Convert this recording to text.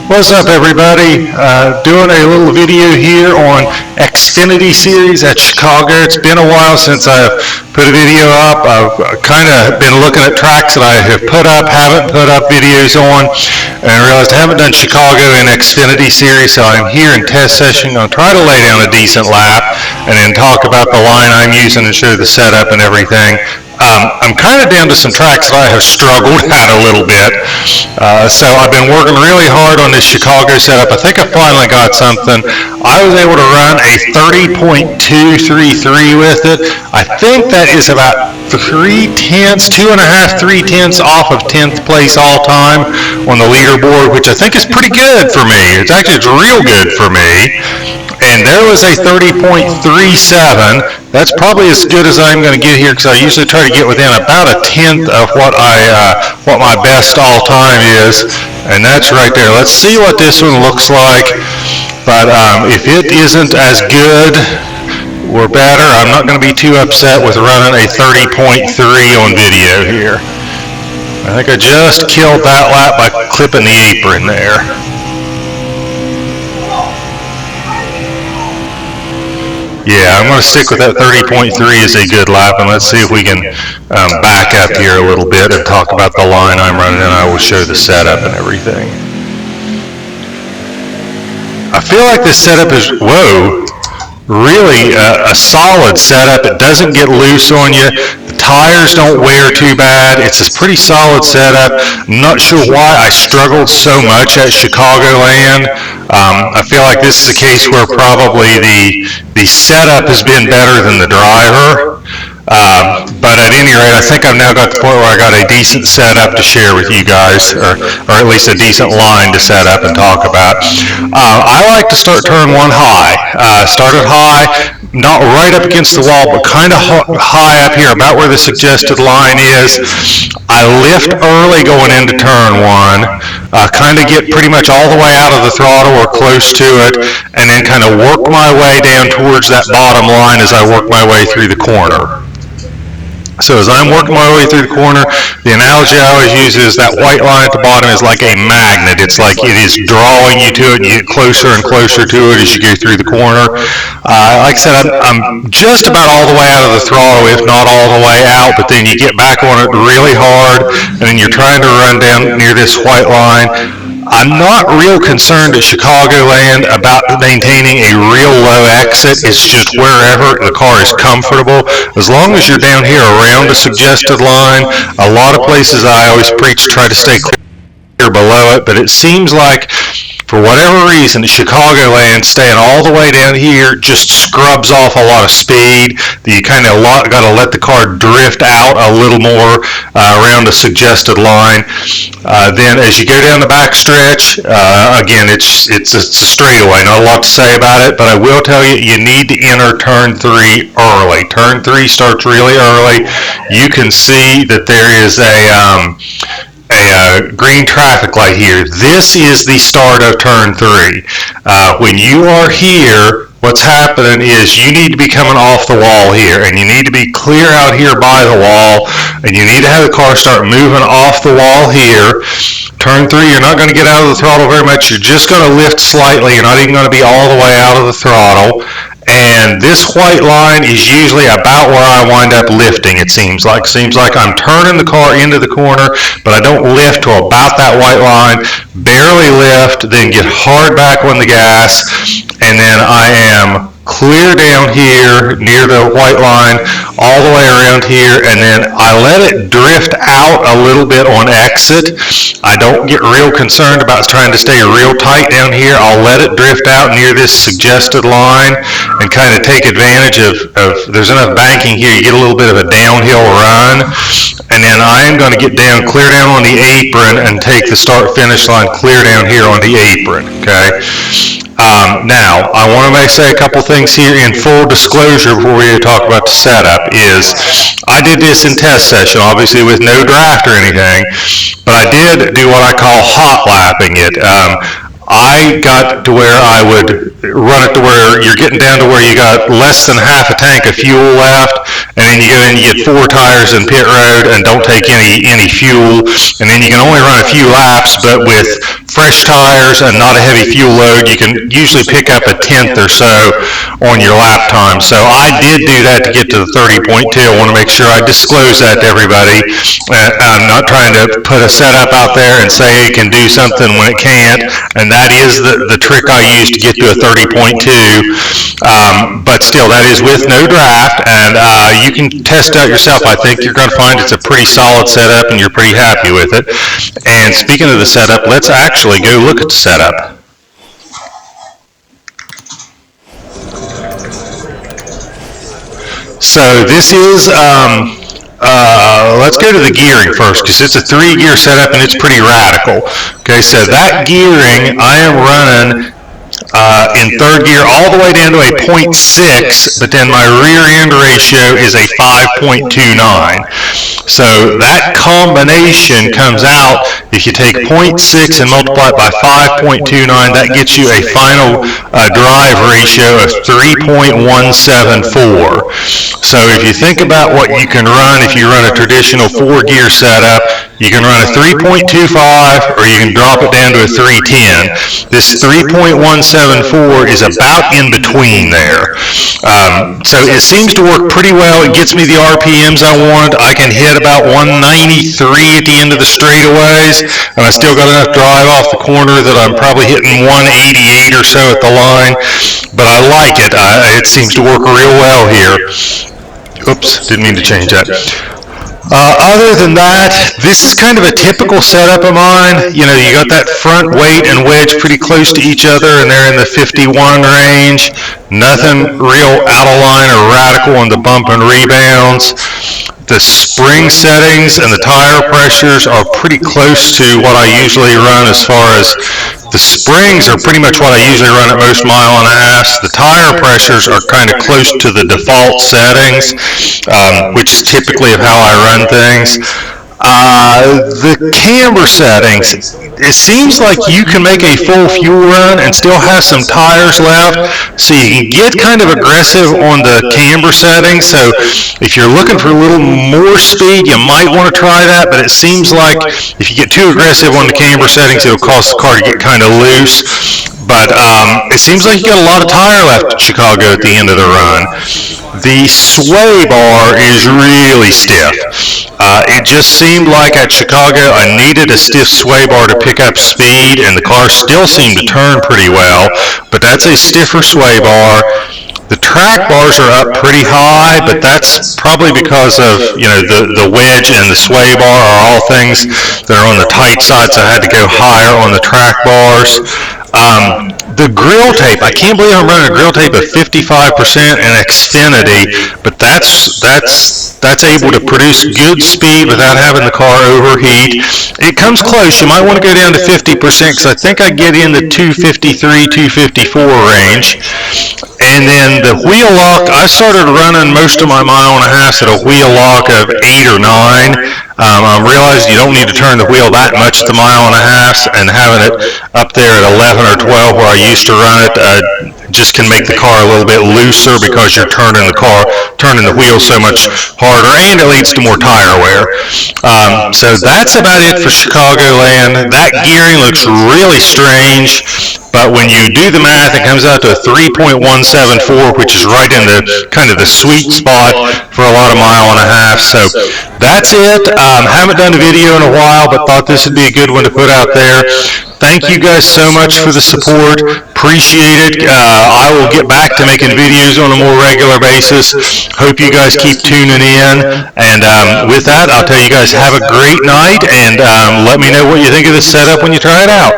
What's up, everybody? Doing a little video here on Xfinity Series at Chicago. It's been a while since I've put a video up. I've kind of been looking at tracks that I have put up, haven't put up videos on, and I realized I haven't done Chicago in Xfinity Series, so I'm here in test session. I'm going to try to lay down a decent lap and then talk about the line I'm using and show the setup and everything. I'm kind of down to some tracks that I have struggled at a little bit. So I've been working really hard on this Chicago setup. I think I finally got something. I was able to run a 30.233 with it. I think that is about 3/10, 2.5, 3/10 off of 10th place all time on the leaderboard, which I think is pretty good for me. It's real good for me. And there was a 30.37. That's probably as good as I'm going to get here, because I usually try to get within about a tenth of what my best all time is, and that's right there. Let's see what this one looks like. But if it isn't as good or better, I'm not going to be too upset with running a 30.3 on video here. I think I just killed that lap by clipping the apron there. Yeah, I'm going to stick with that 30.3 as a good lap, and let's see if we can back up here a little bit and talk about the line I'm running, and I will show the setup and everything. I feel like this setup is, really a solid setup. It doesn't get loose on you. The tires don't wear too bad. It's a pretty solid setup. I'm not sure why I struggled so much at Chicagoland. I feel like this is a case where probably the setup has been better than the driver. But at any rate, I think I've now got to the point where I got a decent setup to share with you guys, or at least a decent line to set up and talk about. I like to start turn one high. Start it high, not right up against the wall, but kind of high up here, about where the suggested line is. I lift early going into turn one, kind of get pretty much all the way out of the throttle or close to it, and then kind of work my way down towards that bottom line as I work my way through the corner. So as I'm working my way through the corner, the analogy I always use is that white line at the bottom is like a magnet. It's like it is drawing you to it, and you get closer and closer to it as you go through the corner. Like I said, I'm just about all the way out of the throttle, if not all the way out, but then you get back on it really hard, and then you're trying to run down near this white line. I'm not real concerned at Chicagoland about maintaining a real low exit. It's just wherever the car is comfortable. As long as you're down here around the suggested line, a lot of places I always preach try to stay clear below it, but it seems like for whatever reason, Chicagoland staying all the way down here just scrubs off a lot of speed. You kind of got to let the car drift out a little more around the suggested line. Then as you go down the back stretch, again, it's a straightaway. Not a lot to say about it, but I will tell you, you need to enter turn 3 early. Turn 3 starts really early. You can see that there is a green traffic light here. This is the start of turn 3. When you are here, what's happening is you need to be coming off the wall here, and you need to be clear out here by the wall, and you need to have the car start moving off the wall here. Turn 3, you're not going to get out of the throttle very much. You're just going to lift slightly. You're not even going to be all the way out of the throttle. And this white line is usually about where I wind up lifting, it seems like. Seems like I'm turning the car into the corner, but I don't lift to about that white line, barely lift, then get hard back on the gas, and then I am clear down here near the white line, all the way around here, and then I let it drift out a little bit on exit. I don't get real concerned about trying to stay real tight down here. I'll let it drift out near this suggested line and kind of take advantage of there's enough banking here, you get a little bit of a downhill run, and then I am going to get down, clear down on the apron, and take the start-finish line clear down here on the apron, okay? Now, I want to say a couple things here in full disclosure before we talk about the setup is I did this in test session, obviously with no draft or anything, but I did do what I call hot lapping it. I got to where I would run it to where you're getting down to where you got less than half a tank of fuel left, and then you go in and you get 4 tires in pit road and don't take any fuel, and then you can only run a few laps, but with fresh tires and not a heavy fuel load, you can usually pick up a tenth or so on your lap time. So I did do that to get to the 30.2. I want to make sure I disclose that to everybody. I'm not trying to put a setup out there and say it can do something when it can't, and that is the trick I use to get to a 30.2. But still, that is with no draft, and you can test out yourself. I think you're going to find it's a pretty solid setup, and you're pretty happy with it. And speaking of the setup, let's actually go look at the setup. So this is, let's go to the gearing first, because it's a 3-gear setup and it's pretty radical. Okay, so that gearing I am running in 3rd gear all the way down to a 0.6, but then my rear end ratio is a 5.29. So that combination comes out, if you take 0.6 and multiply it by 5.29, that gets you a final drive ratio of 3.174. So if you think about what you can run, if you run a traditional 4-gear setup, you can run a 3.25 or you can drop it down to a 310. This 3.174 is about in between there. So it seems to work pretty well. It gets me the RPMs I want. I can hit about 193 at the end of the straightaways, and I still got enough drive off the corner that I'm probably hitting 188 or so at the line. But I like it. It seems to work real well here. Oops, didn't mean to change that. Other than that, this is kind of a typical setup of mine. You know, you got that front weight and wedge pretty close to each other, and they're in the 51 range. Nothing real out of line or radical on the bump and rebounds. The spring settings and the tire pressures are pretty close to what I usually run as far as the springs are pretty much what I usually run at most mile and a half. The tire pressures are kind of close to the default settings, which is typically of how I run things. The camber settings, it seems like you can make a full fuel run and still have some tires left, so you can get kind of aggressive on the camber settings. So if you're looking for a little more speed, you might want to try that, but it seems like if you get too aggressive on the camber settings, it'll cause the car to get kind of loose. But it seems like you got a lot of tire left at Chicago at the end of the run. The sway bar is really stiff. It just seemed like at Chicago I needed a stiff sway bar to pick up speed, and the car still seemed to turn pretty well, but that's a stiffer sway bar. The track bars are up pretty high, but that's probably because of, you know, the wedge and the sway bar are all things that are on the tight side, so I had to go higher on the track bars. The grill tape, I can't believe I'm running a grill tape of 55% in Xfinity, but that's able to produce good speed without having the car overheat. It comes close. You might want to go down to 50% because I think I get in the 253, 254 range. And then the wheel lock, I started running most of my mile and a half at a wheel lock of 8 or 9. I realized you don't need to turn the wheel that much at the mile and a half, and having it up there at 11 or 12 where I used to run it just can make the car a little bit looser because you're turning the wheel so much harder, and it leads to more tire wear. So that's about it for Chicagoland. That gearing looks really strange, but when you do the math, it comes out to a 3.174, which is right in the kind of the sweet spot for a lot of mile and a half. So that's it. Haven't done a video in a while, but thought this would be a good one to put out there. Thank you guys so much for the support. Appreciate it. I will get back to making videos on a more regular basis. Hope you guys keep tuning in. And with that, I'll tell you guys have a great night, and let me know what you think of this setup when you try it out.